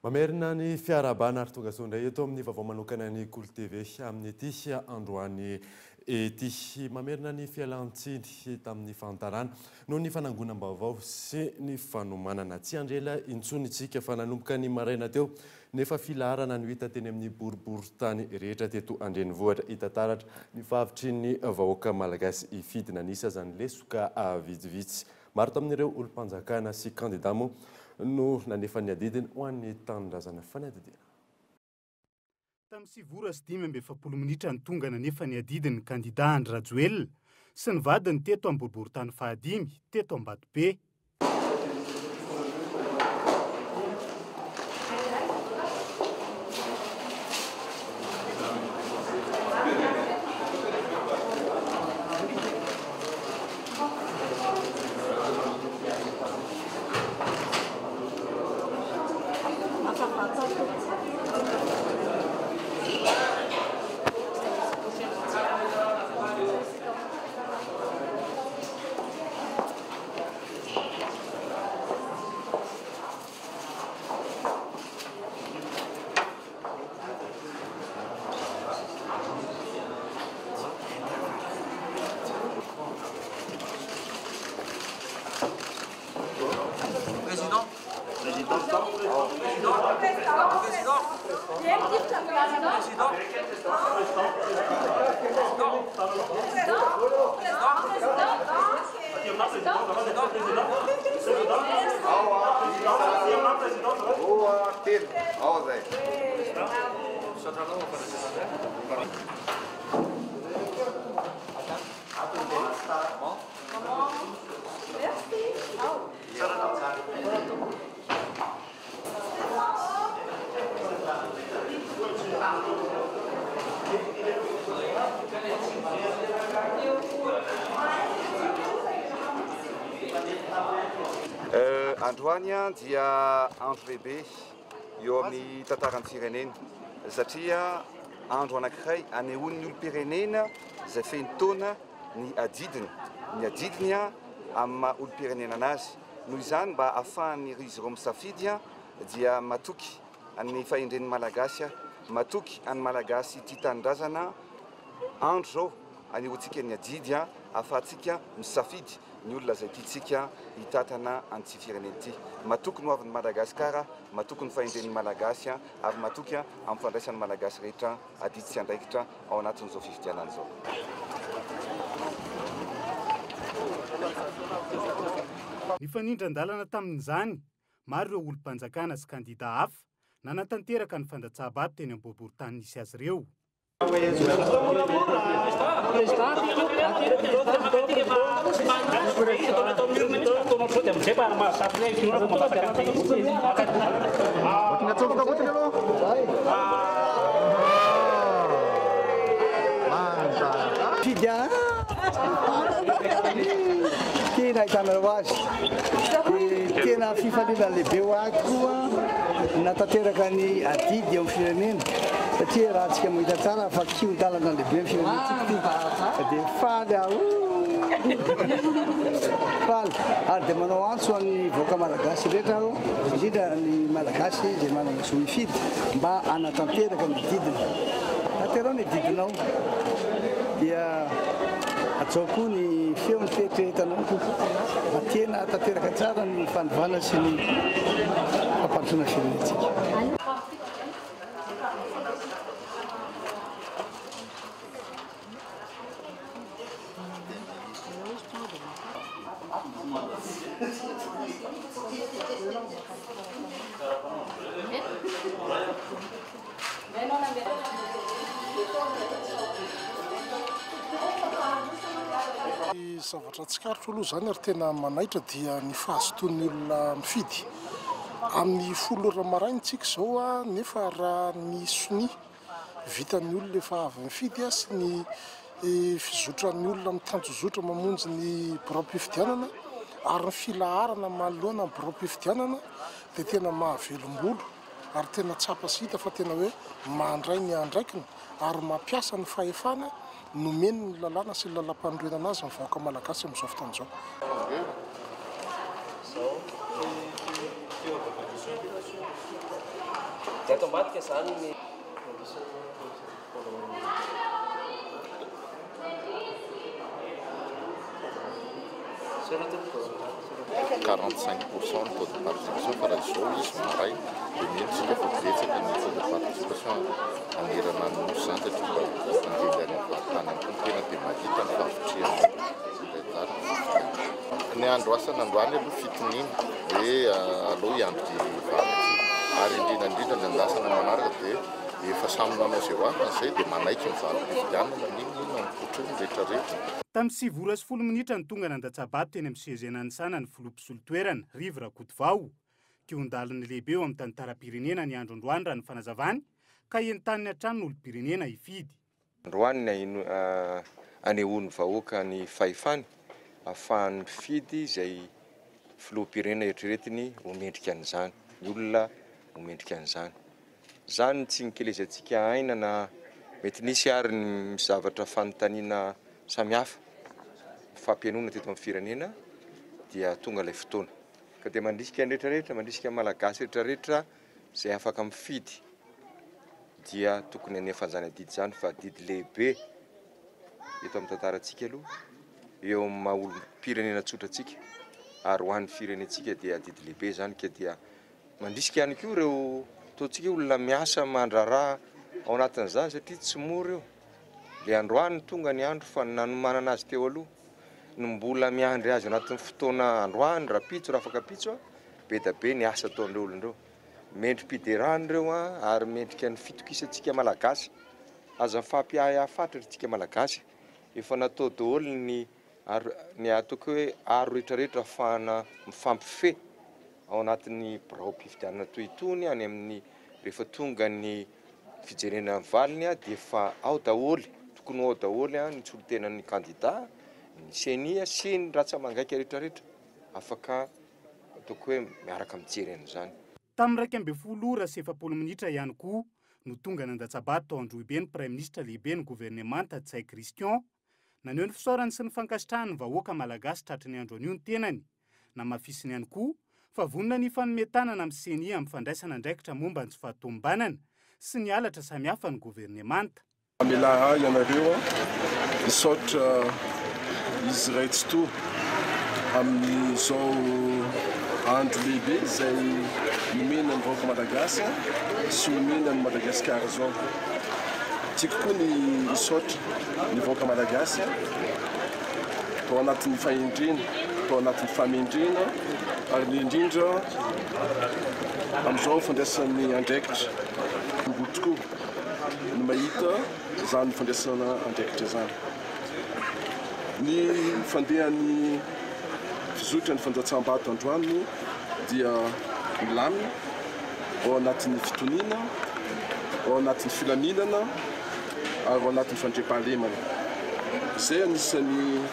Mamerina ny fiarabana ary tonga sondray eto amin'ny vaovao manokana ny KOLO TV amin'ny ety androany ety. Mamerina ny fialantsiny tamin'ny fantarana noho ny fanangonam-baovao sy ny fanomanana. Tsy andrela intsony isika fa nanomboka ny maraina teo nefa filaharana no hita teny amin'ny boriboritany rehetra teto Andrenivohitra. Hita taratra ny favitry ny vahoaka malagasy ifidina nisa zany lesoka vitsivitsy. Maro tamin'ireo olom-panjakana sy kandida moa no nanefa ny adidiny ho an'ny tanindrazana fanadidina. Tamin'ny 7:07 minitra ny tonga nanefa ny adidiny kandida Andra Joel sy ny vadiny teto amin'ny boriboritany fahadimy teto Ambatobe. Androany dia andro lehibe eo amin'ny tantaran'ny firenena satria andro anankiray anehoan'ny olom-pirenena izay feno taona ny adidiny amin'ny maha olom-pirenena anazy. Noho izany mba ahafahan'ny izy ireo misafidy dia matoky ny fahendren'ny malagasy, matoky an'ny malagasy tia tanindrazana andro zao anehoantsika ny adidy ahafahantsika misafidy ny olona izay tiantsika hitatana an'ity firenena ity. Matoky ny hoavin'ny Madagasikara, matoky ny fahendren'ny malagasy ary matoky amin'ny fandraisan'ny malagasy rehetra adidy sy andraikitra ao anatin'izao fifidianana izao. Ny fanindran-dalana tamin'izany maro ireo olom-panjakana sy kandida hafa nanatanteraka ny fandatsaha-bato teny amin'ny boriboritany nisy azy ireo. Tena ahitana azy tena fifaliana lehibe ho azy koa natanteraka ny adidy eo amin'ny firenena satria raha antsika mahita tsara fa kion-dalana lehibe amin'ny firenentsika dia faly faly ary dia manao antso amin'ny vahoaka malagasy rehetra indrindra ny malagasy izay manana zo mifidy mba anatanteraka ny didiny. Tanterao ny didinao dia atao koa ny feo miferitreretanao tena tanteraka tsara ny fandovana sy ny fampandrosoana firenentsika. Zavatra tsikaritro aloha zany ary tena manaitra dia ny fahazotoan'ny olona mifidy amin'ny 10 maraina tsika zao nefa raha ny soni vitan'ny olona efa avy mifidy sy ny fizotran'ny olona mitanjozotra mamonjy ny borao-pifidianana ary ny filaharana manoloana ny borao-pifidianana dia tena mahavelom-bolo ary tena tsapa sy hita fa tena hoe mandray ny andraikiny ary mampiasa ny fahefana nomeny ny lalàna sy ny lalam-panorenana azy ny vahoaka malagasy amin'izao fotoana izao. dia ato ambadika izany ny 45% le taux de participation par les jours, ils sont pareils. Et même si il faut que le taux de participation en Iran, nous sommes tous tamin'ny 7 minitra ny tonga nandatsabato teny amin'ny sezenany sanany filopisolo-toerana rivotra Kodivao kiondaliny lehibe eo amin'ny tantaram-pirenena ny andro androany raha ny fanazavany ka entaniny hatrany n'olo-pirenena hifidy. Androany anehoany vahoaka ny fahefany ahafahany mifidy izay filoham-pirenena eritreretiny homendrika an'izany, ny olona homendrika an'izany. Zany tsy nikelezantsika aina na mety nisy ary ny zavatra fanontaniana samihafa fampianona teto amin'ny firenena dia tonga ilay fotoana. Ka dia mandrisika ny rehetrarehetra, mandrisika malagasy rehetrarehetra izay afaka mifidy dia tokony anefa an'izany adidy izany fa didy lehibe eto amin'ny tantarantsika aloha eo amin'ny maha-olo-pirenena tsotratsika ary ho an'ny firenentsika dia didy lehibe izany ka dia mandrisika ihany koa ireo ataontsika olona miasa mandraraha ao anatin'izany satria tsy mora eo. Le androany tonga ny andro fa nanomanana azy teo aloha ny mbola miandry azy anatin'ny fotoana androany raha pitso raha afaka pitso be da be ny asa ataon'ireo olon'ireo. Mendrim-piderany ireo ary mendrika ny fitokisantsika malagasy aza fampiahafatritsika malagasy efa natao daholo ny ataoko hoe aro rehetrarehetra ahafahana mifampife ao anatin'ny birao-pifidianana toy itony any amin'ny rehefa tonga ny fijerena valiny dia efa ao daholo tokony ao daholo ny tsolon-tenan'ny kandida ny senia sy ny ratsamangaiky rehetrarehetra afaka ataoko hoe miaraka mijery an'izany. Tamin'ny 12 sy 7 minitra ihany koa no tonga nandatsabato tao Androhibe ny praiminisitra lehibe ny gouvernemanta Tsay Christian naneho ny fisaorany sy ny fankasitrahany vahoaka malagasy tratry ny andro anio ny tenany na mafisiny ihany koa fa vonona ny fanometanana amin'ny senia amin'ny fandraisana andraikitra momba ny tsy fahatombanana sy ny halatra samihafa ny gouvernemanta. Amela ianareo misaotra izy raitsy to amin'izao andro lehibe izay nomena ny vahoaka malagasy sy nomena ny Madagasikara zao. Tiako koa ny misaotra ny vahoaka malagasy tao anatin'ny fahendrena, tao anatin'ny famendrena ary ny indrindra amin'izao fandraisan'ny andraikitra mbola tokoa ny mahita izany fandraisana andraikitra izany. Ny fandehan'ny fizotra ny fanjatsam-bato androany dia milamina ao anatin'ny fitoniana, ao anatin'ny filaminana ary ao anatin'ny fandriam-pahalemana. Izay anisan'ny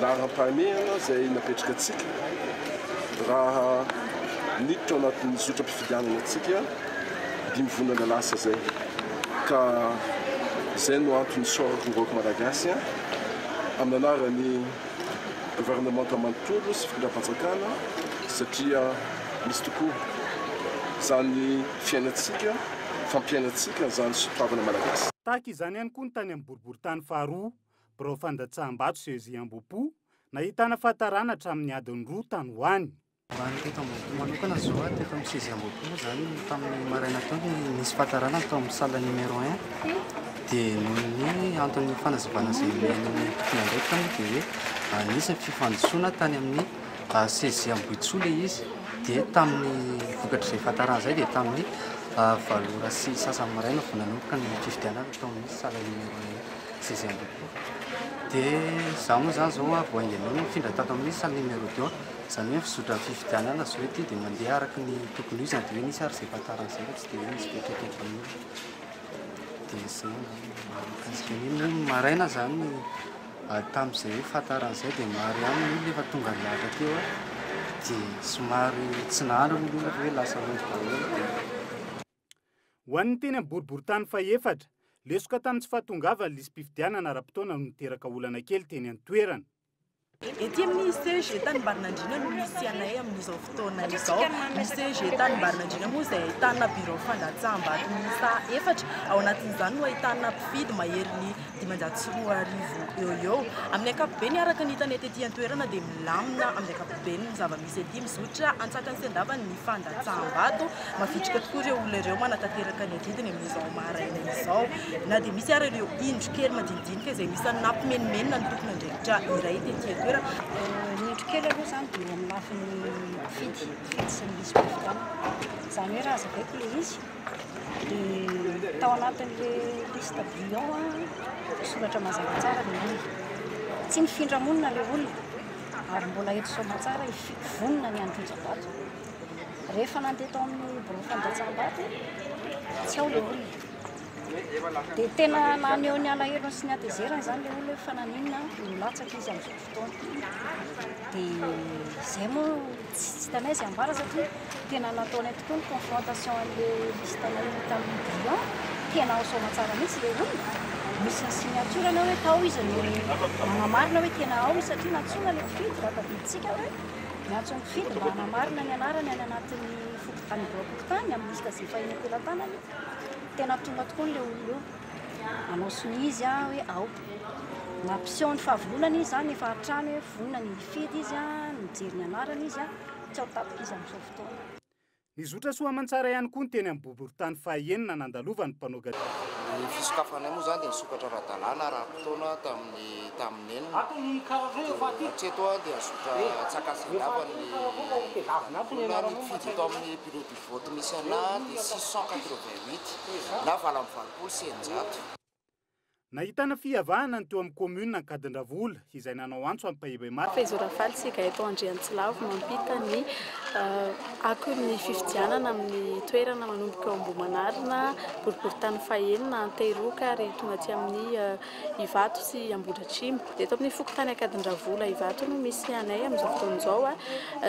laharam-pahamehana izay napetraka antsika raha niditra ao anatin'ny zotra-pifidianana antsika 5 vonana lasa zay. Ka izay no antony saorako ny vahoaka malagasy amin'ny anaran'ny gouvernemanta manontolo sy fitondram-panjakana satria misy tokoa izany fiainantsika, fampiainantsika izany sotoavana malagasy. Tahaka izany ihany koa ny tany amin'ny boriboritany faharoa birao fandatsaham-bato Sezi Ambopo nahitana fahatarana hatramin'ny adiny 2 tany hoany. Teto manokana zao teto amin'ny Sezi Ambopo zany tamin'ny maraina tao nisy fahatarana tao amin'ny salle numéro 1 dia ny antony fanazavana izay men'ny tompon'andraikitra moa dia hoe nisy fifandosoana tany amin'ny Sezi Amboitsole izy dia tamin'ny vokatra izay fahatarana izay dia tamin'ny valora sy sasany maraina vao nanomboka ny fifidianana tao amin'ny salle numéro 1 Sezi Ambopo. Dia zaho moa zany zao voaingana mifindra tato amin'ny salle numéro 2 izany hoe fizotra fifidianana zao ety dia mandeha araka ny tokony izany dia hoe nisy ary izay fahatarana izay fa tsy dia hoe nisy betraketra amin'io. Dia izay kasika maraina zany tamin'izay hoe fahatarana izay dia maro ihany ny olona efa tonga ny lahatra teo dia somary tsy nahary ny olona hoe lasa monjy daholo. Ho an'ny teny amin'ny boriboritany fahefatra lesoka tamin'ny tsy fahatongavana lisy mpifidianana ara-potoana no niteraka olana kely teny an-toerana. Ety amin'ny siège tany-Mbarinandriana no misy anay amin'izao fotoana izao. Ny siège tany-Mbarinandriana moa izay ahitana bureau fandatsaham-bato miisa 4. Ao anatin'izany no ahitana mpifidy mahery ny 540,000 eo. Amin'ny ankapobeny araka ny hitanay ety an-toerana dia milamina amin'ny ankapobeny ny zava-misy ety mizotra antsakany sy andavany ny fandatsaham-bato. Mavitrika tokoa ireo olona ireo manatanteraka ny angidiny amin'izao maraina izao. Na dia misy ary ireo indro kely madinidinika izay misy nampimenimena ny tokony andraikitra iray ety an-toerana. Indro kely aloha izany dia amin'ny lafin'ny fidy sy ny misy mpividana. Izany hoe raha zavaiko ilay izy dia tao anatin'ilay lista bouillon soratra mazava tsara ilay olona. Tsy mifindra monina ilay olona ary mbola eto soma tsara vonona ny andron-jabato. Rehefa nandeha tao amin'ny bureau fandatsaham-bato tsy ao ilay olona. Dia tena naneho ny alahelo sy ny atezerana izany ilay olona fa naninona no latsaka izy amin'izao fotoana. Dia izay moa tsy tanay izay ambara satria tena nataonay tokoa ny confrontation an'ilay listanay tamin'ny bouillon. Tena ao soma tsara mihitsy ilay olona. Misy ny signaturany hoe tao izy no manamarina hoe tena ao izy satria nantsona ilay mpifidy raha tadiditsika hoe miantso ny mpifidy mba hanamarina ny anarany any anatin'ny fokotany bureau-pokotany amin'ny lista izay fahiny am-pelantanany. Tena tonga tokoa ilay olona io. Anao sony izy hoe ao. Nampiseho ny fahavononana izy zany efa hatrany hoe vonona ny mifidy izy mijery ny anarany izy tsy ao tapika izy amin'izao fotoana. Ny zotra soa aman-tsara ihany koa ny teny amin'ny boborontany fahaenina nandalovany mpanao gazety. Ny fisokafanay moa zany dia nisokatra ara-dalàna ara-potoana tamin'ny enina. Hatreto dia azotra tsakasy-davany ny fidy tao amin'ny bureau du vote misy ana dia 688 na 720. Nahitana fihavahana ny teo amin'ny commune Ankadindravola izay nanao antso amin'ny Pahibemarika. Faizorafaly sika eto Andriantsilavo mampita ny akon'ny fifidianana amin'ny toerana manomboka Ambohimanarina, boriboritany fahaenina, Antehiroka ary tonga aty amin'ny Ivato sy Ambohidratrimo. Eto amin'ny fokotany Ankadindravola Ivato no misy anay amin'izao fotoana izao.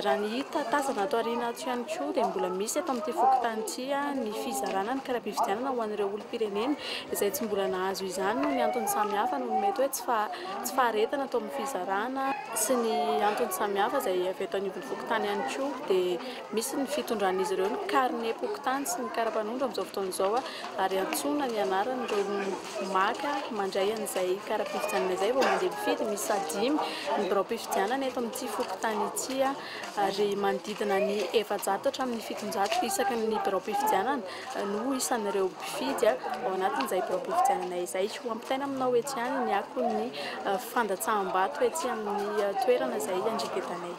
Raha ny hita tazana ato aoriana ato ihany koa dia mbola misy eto amin'ity fokotany ity ny fizarana ny karaha-pifidianana ho an'ireo olom-pirenena izay tsy mbola nahazo izany. Ny antony samihafa no mety hoe tsy faharetana atao amin'ny fizarana sy ny antony samihafa izay avy eto anivon'ny fokotany ihany koa dia misy ny fitondran'izy ireo ny carnet pokotany sy ny kara-panondro amin'izao fotoana izao ary antsona ny anarany ireo maka mandray an'izay kara-pifidianana izay vao mandeha mifidy misy sadimy ny bureau-pifidianana eto amin'ity fokotany ity ary manodidina ny 700 hatramin'ny 700 isaky ny bureau-pifidianana no isan'ireo mpifidy ao anatin'izay bureau-pifidianana izay tena aminao ety ihany ny akon'ny fandatsaham-bato ety amin'ny toerana izay andrikentanay.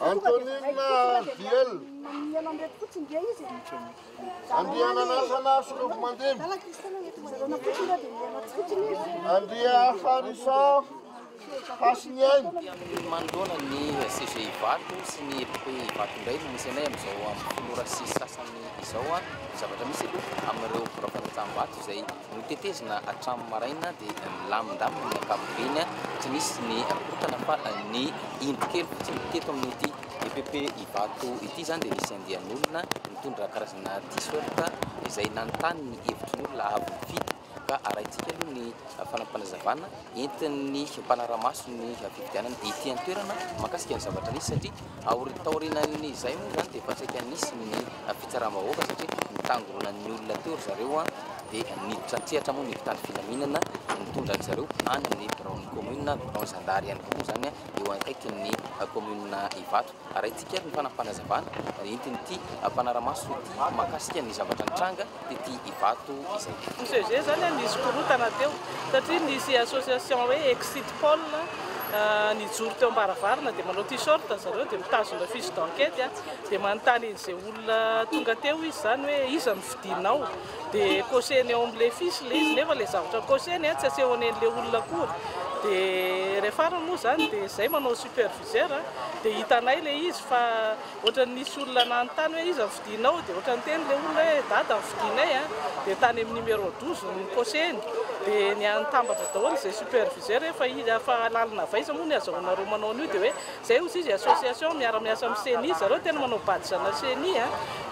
Antonina Biel. Andiananasana Soloko Mandemy. Andia Farisa Hasiniainy. Manoloana ny CG Ivato sy ny EP Ivato indray no misy anay amin'izao amin'ny folora 6 sasany izao zavatra misy aloha amin'ireo bureau fandatsaham-bato izay notetezina hatramin'ny maraina dia milamindamina ny ankapobeny tsy misy ny korotana fa ny indro kely fotsiny teto amin'ity EPP Ivato ity zany dia nisy andian'olona mitondra karazana t-shirt izay nanontany ny hevitry ny olona avy mifidy ka arahintsika aloha ny fanampanazavana entin'ny mpanaramaso ny fifidianana ety an-toerana makasika ny zavatra nisy satria taorinan'izay moa zany dia efa saika nisy ny fitsarama-bahoaka satria nitangoronan'ny olona teo ry zareo dia niditra moa nivitany filaminana nitondra ny zareo any amin'ny bureau-ny commune bureau zandary ihany koa moa zany eo akaikin'ny commune Ivato arahintsika ny fanampanazavana entin'ity mpanaramaso ity makasika ny zavatra nitranga dia ity Ivato izay. Zany nisy korotana teo satria nisy association hoe Exit Paul nijoro teo ambaravarana dia manao t-shirt zareo dia mitazona fiche d'enquête dia manontany izay olona tonga teo izy zany hoe iza no fidinao dia koseny eo amin'ilay fiche le izy nefa ilay zavatra koseny tsy asehony an'ilay olona kory dia rehefa moa zany dia izay manao superviseur dia hitanay ilay izy fa ohatran'ny nisy olona nanontany hoe iza no fidinao dia ohatran'ny teny ilay olona hoe dada ny fidinay dia tany amin'ny numéro 12 ny koseny dia ny antambatra daholo izay superviseur fa lalina vaiza moa ny azahoanareo manao an'io dia hoe izay ozy izy association miara-miasa amin'ny CENI zareo tena manao badizana CENI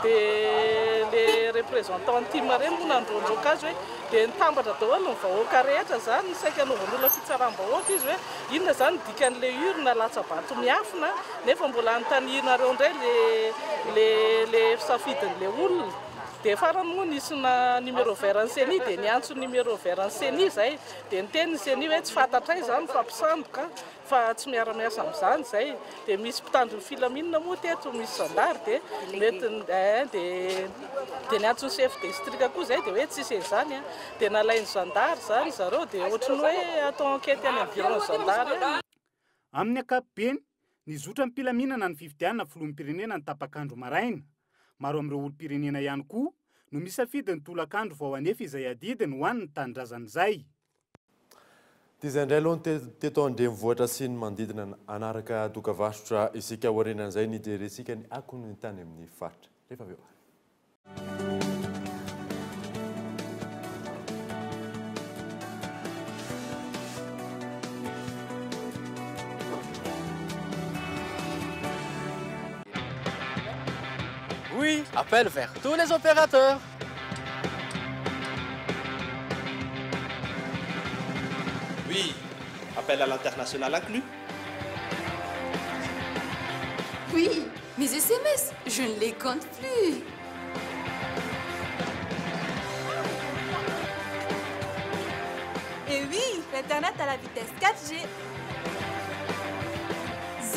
dia le représentant team reny moa nandroandroka azy hoe dia nitambatra daholo ny vahoaka rehetra zany saika anaovan'olona fitsaram-bahoaka izy hoe inona zany dikan'ilay urne latsabato miafina nefa mbola anontanianareo indray le safidin'ilay olona. Dia farany moa nisina numéro vert ny CENI dia niantso numéro vert ny CENI zay dia niteny ny CENI hoe tsy fantatray zany fa mpisandoka fa tsy miara-miasa amin'izany zay. Dia misy mpitandro ny filaminana moa teto misy zandary dia mety dia niantso ny chef district koa zay dia hoe tsisy izany dia nalainy zandary zany zareo dia ohatrany hoe atao enquête any environ zandary. Amin'ny ankapobeny nizotra ny mpilaminana ny fifidianana filoham-pirenena ny tapakandro maraina. Maro amin'ireo olom-pirenena ihany koa no misafidy ny tolakandro vao anefa izay adidiny ho an'ny tanindrazan'izay. Tiza indray aloha teto andrenivohitra sy ny manodidina anaraka dokavarotra isika aorianan'izay nijerisika ny akon'ny tany amin'ny faritra. Rehefa avy eo. Oui, appel vers tous les opérateurs. Oui, appel à l'international inclus. Oui, mes SMS, je ne les compte plus. Et oui, l'Internet à la vitesse 4G.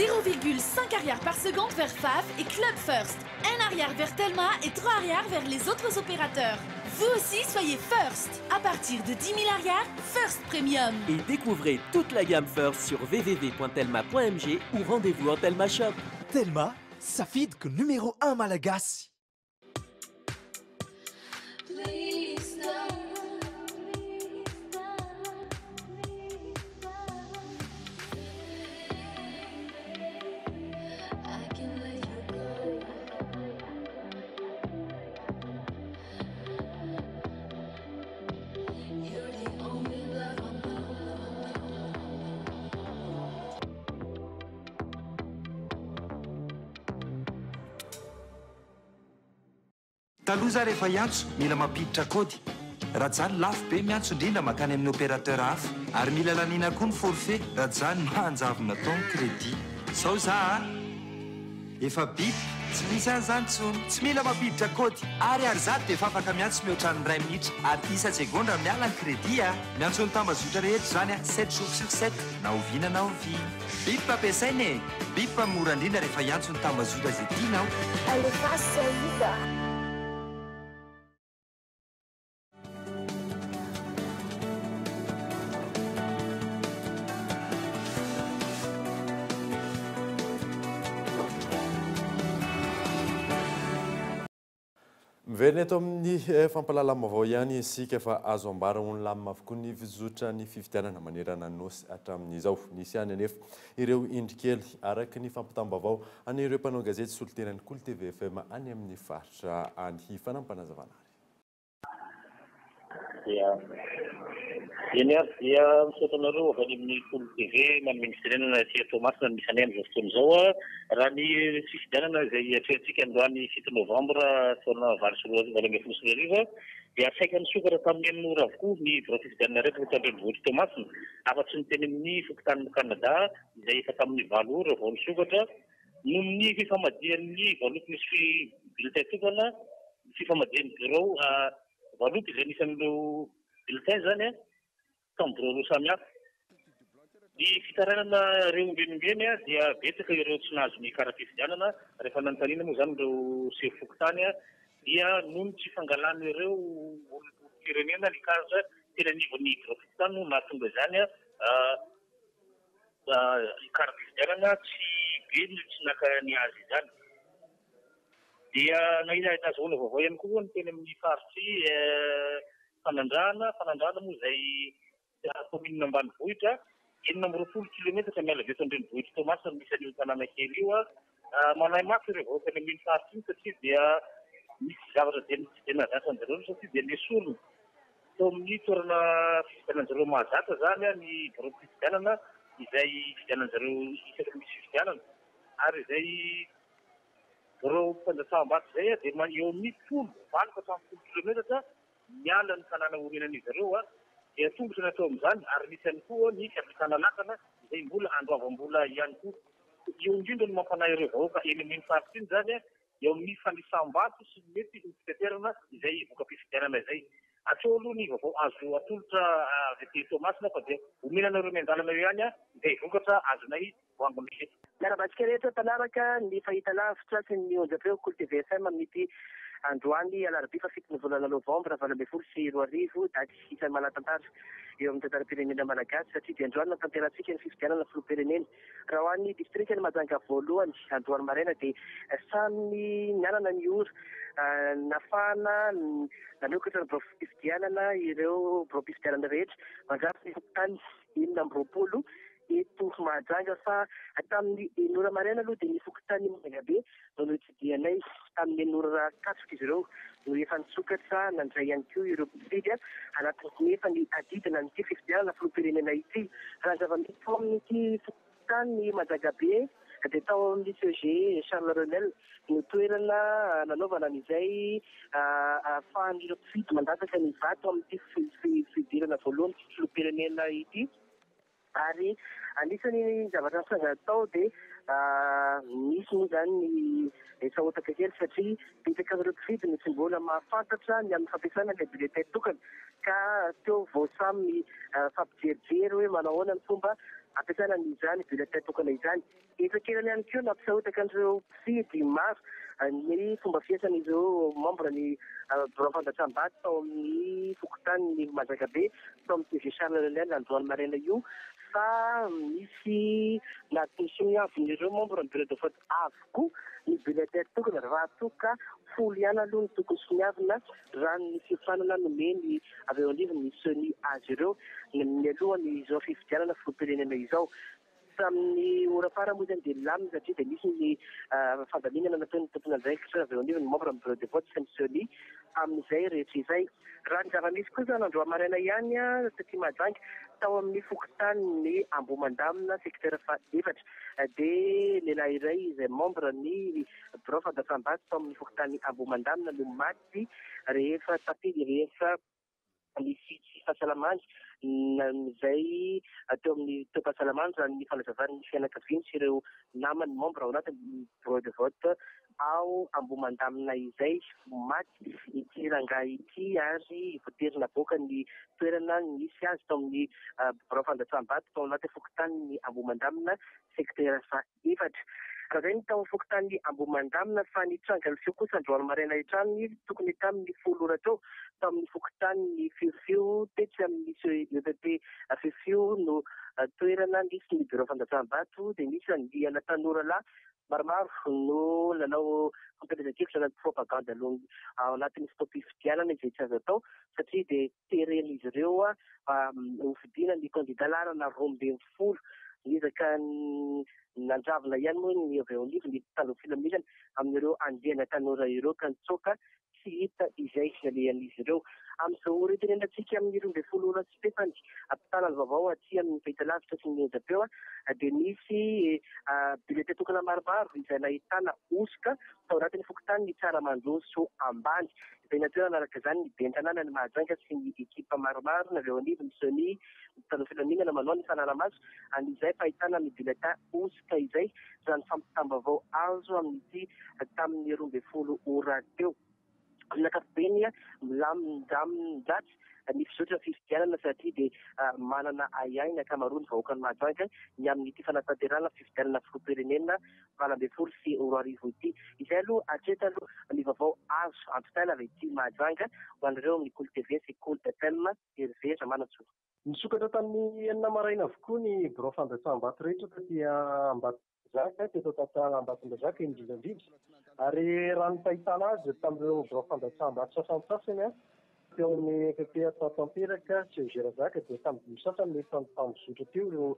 0,5 arrière par seconde vers FAF et Club First. 1 arrière vers Telma et 3 arrière vers les autres opérateurs. Vous aussi, soyez First. À partir de 10 000 arrières, First Premium. Et découvrez toute la gamme First sur www.telma.mg ou rendez-vous en Telma Shop. Telma, ça feed que numéro 1 Malagasy. Taloza rehefa hiantso mila mampiditra kody raha zany lafo be miantso indrindra makany amin'ny opérateur hafa ary mila lanina koa ny forfait raha zany mahanjavona taony crédit sao za efa bip tsy misy an'izany tsony tsy mila mampiditra kody ary zato dia efa afaka miantso mihoatra ny 2 minitra ary isa segondra miala ny crédit miantso ny tambazotra rehetra zany 7 jours sur 7 na oviana na ovina bip ampiasaina bip mora indrindra rehefa hiantso ny tambazotra zay tianao aleface vida. Miverina eto amin'ny fampalalam-baovao ihany isika fa azo ambara ho ny lamina avokoa ny fizotra ny fifidianana manerana ny nosy hatramin'izao. Nisy ihany anefa ireo indrikely araka ny fampitam-baovao any ireo mpanao gazety solitenan'ny KOLO TV FM any amin'ny faritra any fanampanazavana Eny ary dia misaotra anareo avy any amin'ny KOLO TV manome ny firenena tia Tomasina misy any amin'izao fotoana izao raha ny fifidianana izay atrehantsika androany 7 novambra taona 2024 dia saika nisokatra tamin'ny amin'ny ora avokoa ny biro fifidianana rehetra eto andrenivohitra Tomasina afa-tsy ny teny amin'ny fokontany Kanada izay efa tamin'ny 9 ora vao nisokatra noho ny fifamadian'ny valoty misy bulletin tokana fifamadian'ny biro valoty izay nisy amin'ireo bulletin zany tamin'ny biro roa samihafa. Ny fitarainana ireo ombenombeny dia betsaka ireo tsy nahazo ny kara fifidianana rehefa nanontaniana moa zany ireo seho fokontany dia noho ny tsy fangalana ireo olom-pirenena ny kaza tena anivon'ny biro fokontany no nahatonga izany kara fifidianana tsy be no tsy naka ny azy izany. Dia nahazoana vaovao ihany koa ny teny amin'ny faritry fanandrana moa izay komina ambanivohitra 920 kilometatra miala avy eto andrenivohitra Tomasina misy an'io tanàna kely io manahy mafy ireo vahoaka any amin'ny faritra iny satria dia misy zavatra tsy dia nazatsan'izareo satria dia nesorona tao amin'ny toerana fifidianan'izareo mahazatra zany ny biro fifidianana izay fifidianan'izareo isaky misy fifidianana ary izay ireo mpandrasam-bato izay dia eo amin'ny 20 kilometatra miala ny tanàna orenan'izy ireo dia tongotra natao amin'izany ary misy ihany koa ny fiapitana lakana izay mbola andoavam-bola ihany koa. Io indrindra no mampanahy ireo vahoaka eny amin'ny faritra iny zany eo amin'ny fanisam-bato sy mety ny fitaterana izay voka-pifidianana izay. Atreo aloha ny vaovao azo atolotra avy aty Tomasina fa dia omenana ireo miandalana eo ihany izay vokatra azonay voangomisy. Miarabantsika rehetra tanaraka ny fahita lavitra sy ny onjapeo Kolo TV FM amin'ity androany alarobia fa 7 ny volana novambra 2024 daty isan'ny manatantara eo amin'ny tantaram-pirenena malagasy satria dia androany natanterantsika ny fifidianana filoham-pirenena. Raha ho an'ny distrikta ny Mahajanga voalohany androany maraina dia samy mianana ny ora nafana nanokatra ny biro-pifidianana ireo biro-pifidianana rehetra mandrafy ny tany 20 eto Mahajanga fa tamin'ny enora maraina aloha dia nifoky tany Mangabe no notsidianay tamin'ny enora katroka izy ireo no efa nisokatra nandray ihany koa ireo mpifidy anatin'ny efa ny adidina nyity fifidianana filoham-pirenena ity. Raha ny zava-misy tao amin'ity fokotany Manjagabe dia tao amin'ny CG Charles Renel no toerana nanaovana an'izay ahafahan'ireo mpifidy mandataka ny vato amin'ity fidirana voalohany filoham-pirenena ity. Ary anisany zavatra nisanga tao dia misy moa zany ny sahotaka kely satria betsaka amin'ireo mpifidy no tsy mbola mahafantatra ny amin'ny fampiasana ilay bulletin tokana ka teo vao samy fampijerijery hoe manao ahoana ny fomba ampiasana n'izany bulletin tokana izany. Efa-kelany ihany koa nampisahotaka an'ireo mpifidy maro ny fomba fiasan'ireo membre ny bureau fandatram-bato tao amin'ny fokontany Manjagabe tao amin'ny TV Charles Renel androany maraina io fa misy natosiny avin'ireo membre ny bureau de vote avokoa ny bulletin tokana raha toka folo ihany aloha ny tokony soniavina raha ny fifanana nomeny avy eo anivony ny sony azy ireo ny alohany izao fifidianana filoham-pirenena izao. Amin'ny ora fara moa zany dia lamina satria dia misy ny fandaminana nataon'ny tompony andraikitra avy eo anivony ny membre ny bureau de vote sy ny sony amin'izay rehetra izay. Raha ny zava-misy koa zany androany maraina ihany taty Mahajanga tao amin'ny fokotany ny Ambomandamina sekitera faha-efatra dia lehilahy iray izay membre ny bureau fandatram-bato tao amin'ny fokotany Ambomandamina no maty rehefa tapily rehefa misy tsy fahasalamana izay teo amin'ny toe-pahasalamana raha ny fanazavan'ny fianakaviany sy ireo namany membre ao anatin'ny bureau de vote ao Ambomandamina izay maty ity rangahy ity ary voaterina boaka ny toerana misy azy tao amin'ny bureau fandatram-bato tao anaty fokotany ny Ambomandamina sekitera faha-efatra. Raha izay ny tao fokotany Ambomandamina fa nitranga ny feo kosa androany maraina hitrany tokony tamin'ny 10 ora teo tamin'ny fokotany ny fiofio tetsy amin'ny EPP fiofio no toerana nisy ny bureau fandatram-bato dia nisy andiana tanora lahy maromaro no nanao fampielezan-kevitra anaty propaganda aloha ao anatin'ny fotoam-pifidianana izay tsy azo atao satria dia teren'izy ireo hofidiana ny candidat larana 12 nizaka nandravina ihany moa ny avy eo anivony ny taloha filaminana amin'ireo andiana tanora ireo ka nitsoaka tsy hita izay fialehan'izy ireo. Amin'izao retenenantsika amin'ny 12 ora sy pefany ampitana ny vaovao aty amin'ny fahita lavitra sy ny onjapeo dia misy bulletin tokana maromaro izay nahitana osika tao anatin'ny fokotany ny Tsaramandroso ambany. Izay natoerana araka izany ny bentanàna ny Mahajanga sy ny ekipa maromaro na avy eo anivony sony taloha filaminana manao ny fanaramaso an'izay fahitana ny bulletin osika izay raha ny fampitam-baovao azo amin'ity tamin'ny 12 ora teo. Amin'ny ankapobeny milamin-dratsy ny fizotra fifidianana satria dia manana ahiahy ny ankamaroany vahoaka ny Mahajanga ny amin'ity fanatanterahana fifidianana filoham-pirenena 20 sy 2024 ity. Izay aloha hatreto aloha ny vaovao azo ampitaina avy ity Mahajanga ho an'ireo amin'ny Kolo TV sy Kolo FM Hervé Manatsoa. Nisokatra tamin'ny 9 maraina avokoa ny bureau fandatram-bato rehetra taty Ambatondrazaka teto tantara Ambatondrazaka indrindra ary raha ny fahitana azy tamin'ireo bureau fandatram-bato sasany teo amin'ny EPP atao tanteraka sy Gerazaka dia tamin'ny sasany nefa nitambozotra teo ireo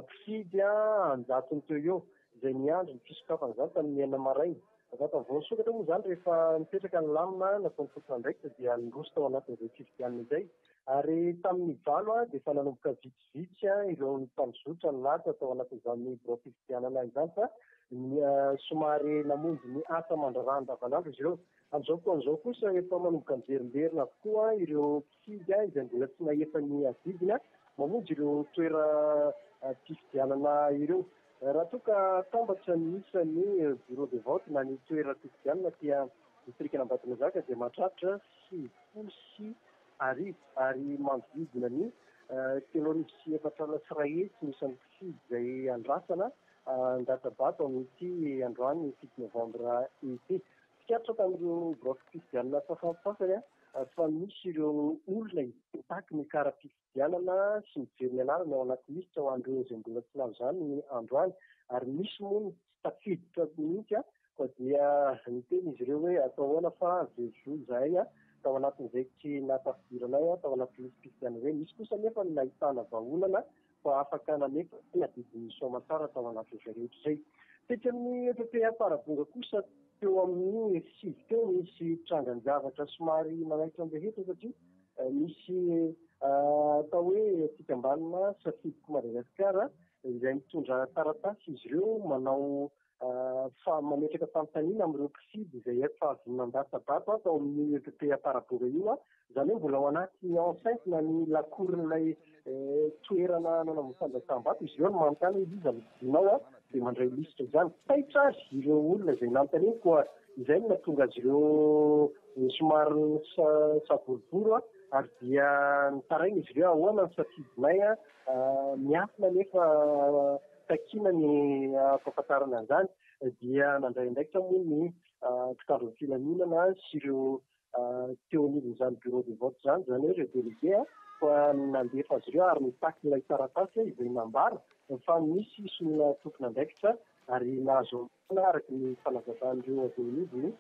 mpifidy anjatony teo eo izay niandro ny fisokafana izany tamin'ny 9 maraina. Vao nisokatra moa izany rehefa nipetraka ny lamina nataon'ny tompona andraikitra dia niroso tao anatin'izay fifidianana izay. Ary tamin'ny valo dia efa nanomboka vitsivitsy ireo nitambozotra ny lasa tao anatin'izany bureau fifidianana izany fa somary namonjy ny asa mandrarano davanandro izy ireo. Amin'izao fotoan'izao kosa efa manomboka miverimberina avokoa ireo mpifidy izay mbola tsy nahefa ny adidiny mamonjy ireo toera fifidianana ireo. Raha toa ka tambatra ny isan'ny bureau de vote na ny toera fifidianana tia distrikana Ambatondrazaka dia mahatratra 70 arivo ary manodidina ny 3,4 hetsy ny isan'ny mpifidy izay andrasana an-databato amin'ity androany 7 novambra ity. Fikatra tamin'ireo bureau fifidianana sasany fa misy ireo olona hitaky ny kara-pifidianana sy mijery ny anarany ao anaty lisitra ho an'ireo izay mbola tsy lavo izany ny androany, ary misy moa ny tsy tafiditra mihitsy fa dia niteny izy ireo hoe atao ahoana fa vezo izahay tao anatin'izay tsy natafidiranay tao anatin'ny fifidianana hoe misy kosa nefa ny nahitana vahaolana fa afaka namefa ny adidin'ny soamantsara tao anatin'izay rehetra izay. Tetry amin'ny EPP Amparabonga kosa teo amin'ny 6 teo misy trangan-javatra somary manaitra an-rehetra satria misy atao hoe fikambanana safidiko Madagasikara izay mitondra taratasy izy ireo manao mametraka fanontaniana amin'ireo mpifidy izay efa avy nandasa-bato tao amin'ny EPP Amparabonga io izany hoe mbola ao anaty enceinte na ny lakoron'ilay toerana nanao fandraisam-bato izy ireo no manontany izy amidinao dia mandray lisitra izany. Taitra azy ireo olona izay nanontaniana koa izay no nahatonga azy ireo somary savorivory ary dia nitaraina izy ireo ahoana ny safidinay miafina nefa takiana ny fahafantarana an'izany dia nandray indraikitra moa ny mpitandron'ny filaminana sy ireo teo anivon'izany bureau de vote izany hoe ireo délégué fa nandefa azy ireo ary nitaky ilay taratasy izay nambara fa misy solona tokony andraikitra ary nahazo araka ny fanazavana avy anivony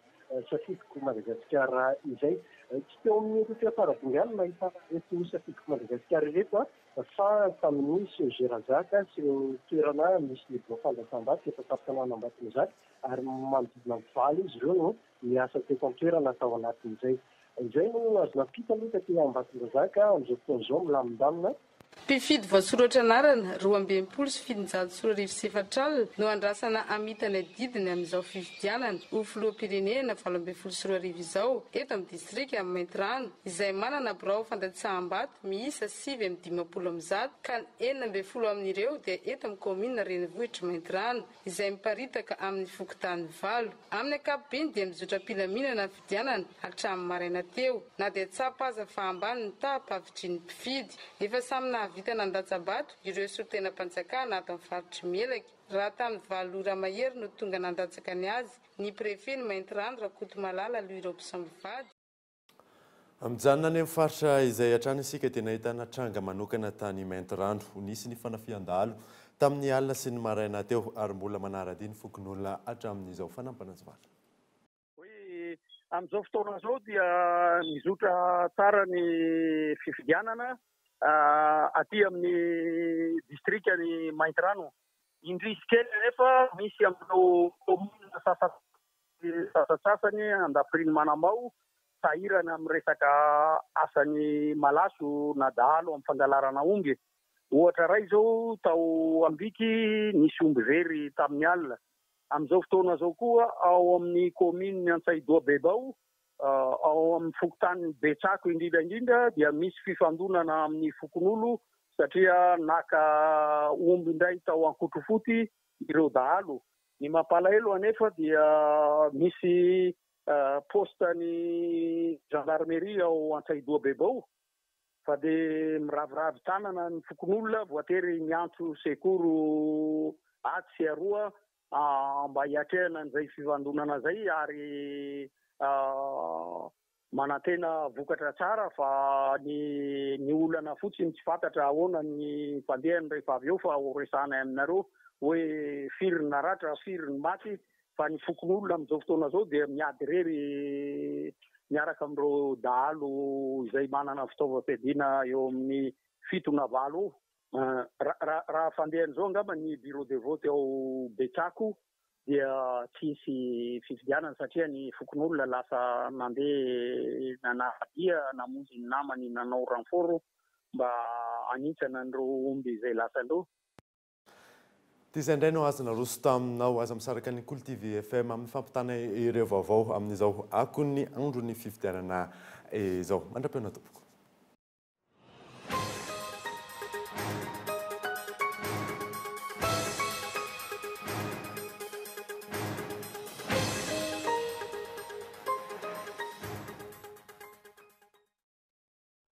safidiko Madagasikara izay. Tsy teo amin'ny EPP Amparabonga ihany nahita reto safidiko Madagasikara ireto fa tamin'ny Segerazaka sy ireo toerana misy ny bureau fandraisam-bato efa tapitanana Ambatondrazaka ary manodidina mivaly izy ireo no miasa teto an-toerana tao anatin'izay. Izay no azo nampita aloha taty Ambatondrazaka amin'izao fotoan'izao milamindamina. Mpifidy voasoratra anarana 12 sy 704 no andrasana amitany adidiny amin'izao fifidianana ho filoham-pirenena 12 sy 4 izao eto amin'ny distrika Maintirano izay manana birao fandatsaham-bato miisa 5,50 ka 9 amin'ireo dia eto amin'ny komina Renivohitra Maintirano izay miparitaka amin'ny fokotany 8. Amin'ny ankapobeny dia mizotra mpilaminana ny fidianana hatramin'ny maraina teo na dia tsapa aza fa ambany ny tapavitry ny mpifidy efa samy vita nandatsabato ireo sortena mpanjakana ato amin'ny faritry Melaky. Raha tamin'ny 9 ora mahery no tonga nandatsaka ny azy ny prefet ny Maintirano Rakotomalala Louis Robson Mivady. Mijanona any amin'ny faritra izay hatrany isika dia nahitana tranga manokana tany Maintirano nisy ny fanafian-dalo tamin'ny alina sy ny maraina teo ary mbola manara-diny fokon'olona hatramin'izao fanampanazy-vatra. Amin'izao fotoana izao dia mizotra tsara ny fifidianana aty amin'ny distrikany Maintirano. Indrisy kely nefa misy amin'ireo komina sasasasany andapiriny manambao sahirana amin'ny resaka asany malaso na dahalo amin'ny fangalarana omby. Ohatra ray izao tao Ambiky nisy omby very tamin'ny alina. Amin'izao fotoana izao koa ao amin'ny kominy Antsaidoa Bebao ao amin'ny fokotany Betsako indrindra dia misy fifandonana amin'ny fokon'olo satria naka omby indray tao Ankotrofoty ireo dahalo. Ny mampalahelo anefa dia misy postany gendarmerie ao Antsaidoa Bebao fa dia miraviravy tanana ny fokon'olona voatery miantso sekoro aty sy aroa mba hiatrehana an'izay fifandonana izay ary manantena vokatra tsara fa ny olana fotsiny tsy fantatra ahoana ny mpandehany rehefa avy eo fa horesana aminareo hoe firy ny naratra firy ny maty fa ny fokon'olona amin'izao fotoana izao dia miady rery miaraka amin'ireo dahalo izay manana fitaovam-piadiana eo amin'ny 7 raha fandehan'izao angamba ny bureau de vote ao Betsako dia tsisy fifidianana satria ny fokon'olona lasa nandeha nanadia namonjy ny namany nanao ranforo mba hanintsana an'ireo omby izay lasandreo. Ty izay indray no azona roso taminao aza misaraka ny KOLO TV FM amin'ny fampitana ireo vaovao amin'izao akony andro ny fifidianana izao. Mandra-peona tompoko.